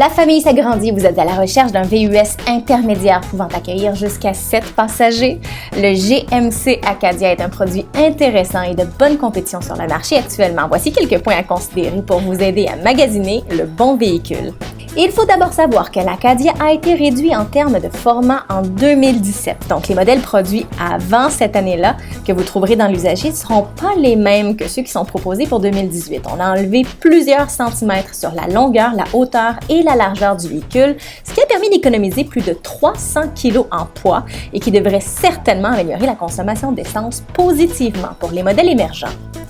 La famille s'agrandit, vous êtes à la recherche d'un VUS intermédiaire pouvant accueillir jusqu'à 7 passagers. Le GMC Acadia est un produit intéressant et de bonne compétition sur le marché actuellement. Voici quelques points à considérer pour vous aider à magasiner le bon véhicule. Il faut d'abord savoir que l'Acadia a été réduit en termes de format en 2017. Donc, les modèles produits avant cette année-là que vous trouverez dans l'usager ne seront pas les mêmes que ceux qui sont proposés pour 2018. On a enlevé plusieurs centimètres sur la longueur, la hauteur et la largeur du véhicule, ce qui a permis d'économiser plus de 300 kg en poids et qui devrait certainement améliorer la consommation d'essence positivement pour les modèles émergents.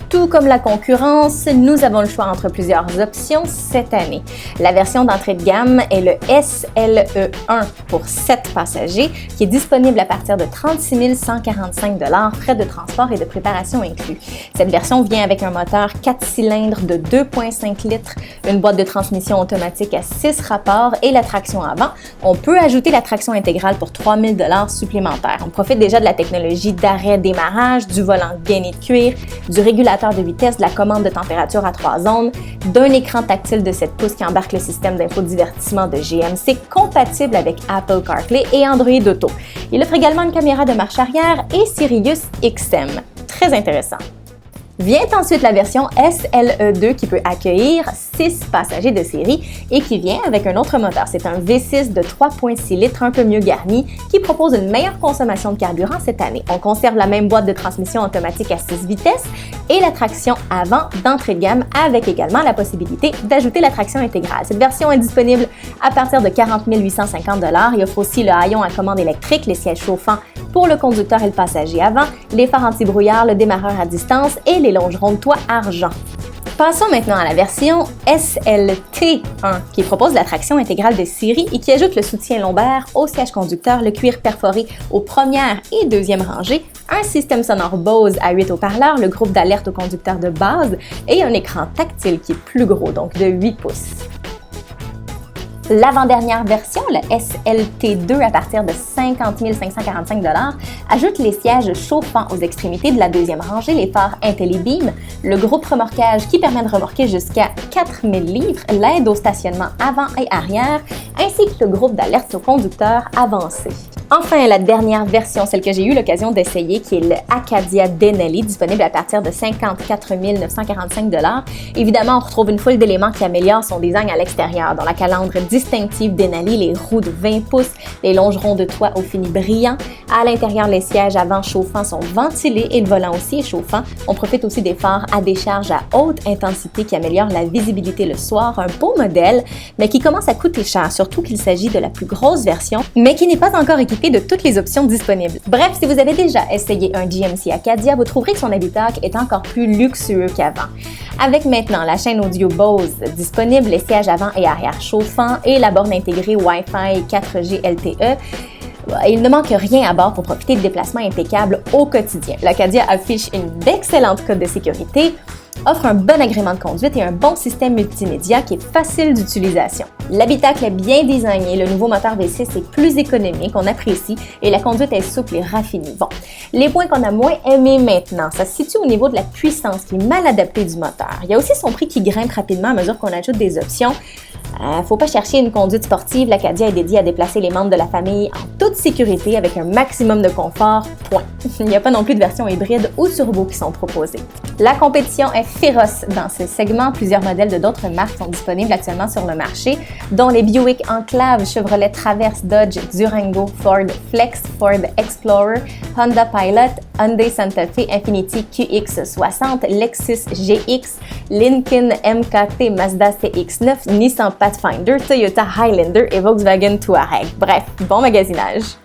Tout comme la concurrence, nous avons le choix entre plusieurs options cette année. La version d'entrée de gamme est le SLE1 pour 7 passagers qui est disponible à partir de 36 145 $, frais de transport et de préparation inclus. Cette version vient avec un moteur 4 cylindres de 2,5 litres, une boîte de transmission automatique à 6 rapports et la traction avant. On peut ajouter la traction intégrale pour 3 000 $ supplémentaires. On profite déjà de la technologie d'arrêt-démarrage, du volant gainé de cuir, du régulateur de vitesse, de la commande de température à 3 zones, d'un écran tactile de 7 pouces qui embarque le système d'infodivertissement de GMC compatible avec Apple CarPlay et Android Auto. Il offre également une caméra de marche arrière et Sirius XM. Très intéressant. Vient ensuite la version SLE2 qui peut accueillir 6 passagers de série et qui vient avec un autre moteur. C'est un V6 de 3,6 litres un peu mieux garni qui propose une meilleure consommation de carburant cette année. On conserve la même boîte de transmission automatique à 6 vitesses et la traction avant d'entrée de gamme avec également la possibilité d'ajouter la traction intégrale. Cette version est disponible à partir de 40 850 $. Il offre aussi le haillon à commande électrique, les sièges chauffants pour le conducteur et le passager avant, les phares anti-brouillard, le démarreur à distance et les longerons de toit argent. Passons maintenant à la version SLT1 qui propose la traction intégrale de série et qui ajoute le soutien lombaire au siège conducteur, le cuir perforé aux premières et deuxièmes rangées, un système sonore Bose à 8 haut-parleurs, le groupe d'alerte au conducteur de base et un écran tactile qui est plus gros, donc de 8 pouces. L'avant-dernière version, le SLT2 à partir de 50 545 $, ajoute les sièges chauffants aux extrémités de la deuxième rangée, les phares IntelliBeam, le groupe remorquage qui permet de remorquer jusqu'à 4000 livres, l'aide au stationnement avant et arrière, ainsi que le groupe d'alerte au conducteur avancé. Enfin, la dernière version, celle que j'ai eu l'occasion d'essayer, qui est le Acadia Denali, disponible à partir de 54 945 $. Évidemment, on retrouve une foule d'éléments qui améliorent son design à l'extérieur, dont la calandre distinctive Denali, les roues de 20 pouces, les longerons de toit au fini brillant. À l'intérieur, les sièges avant chauffants sont ventilés et le volant aussi est chauffant. On profite aussi des phares à décharge à haute intensité qui améliorent la visibilité le soir. Un beau modèle, mais qui commence à coûter cher, surtout qu'il s'agit de la plus grosse version, mais qui n'est pas encore équipée de toutes les options disponibles. Bref, si vous avez déjà essayé un GMC Acadia, vous trouverez que son habitacle est encore plus luxueux qu'avant. Avec maintenant la chaîne audio Bose disponible, les sièges avant et arrière chauffants et la borne intégrée Wi-Fi 4G LTE, il ne manque rien à bord pour profiter de déplacements impeccables au quotidien. L'Acadia affiche une excellente cote de sécurité, offre un bon agrément de conduite et un bon système multimédia qui est facile d'utilisation. L'habitacle est bien designé, le nouveau moteur V6 est plus économique, on apprécie et la conduite est souple et raffinée. Bon, les points qu'on a moins aimés maintenant, ça se situe au niveau de la puissance qui est mal adaptée du moteur. Il y a aussi son prix qui grimpe rapidement à mesure qu'on ajoute des options. Faut pas chercher une conduite sportive, l'Acadia est dédiée à déplacer les membres de la famille en toute sécurité avec un maximum de confort, point. Il n'y a pas non plus de version hybride ou turbo qui sont proposées. La compétition est féroce dans ce segment. Plusieurs modèles de d'autres marques sont disponibles actuellement sur le marché, dont les Buick Enclave, Chevrolet Traverse, Dodge, Durango, Ford Flex, Ford Explorer, Honda Pilot, Hyundai Santa Fe, Infiniti QX60, Lexus GX, Lincoln MKT, Mazda CX-9, Nissan Pathfinder, Toyota Highlander et Volkswagen Touareg. Bref, bon magasinage!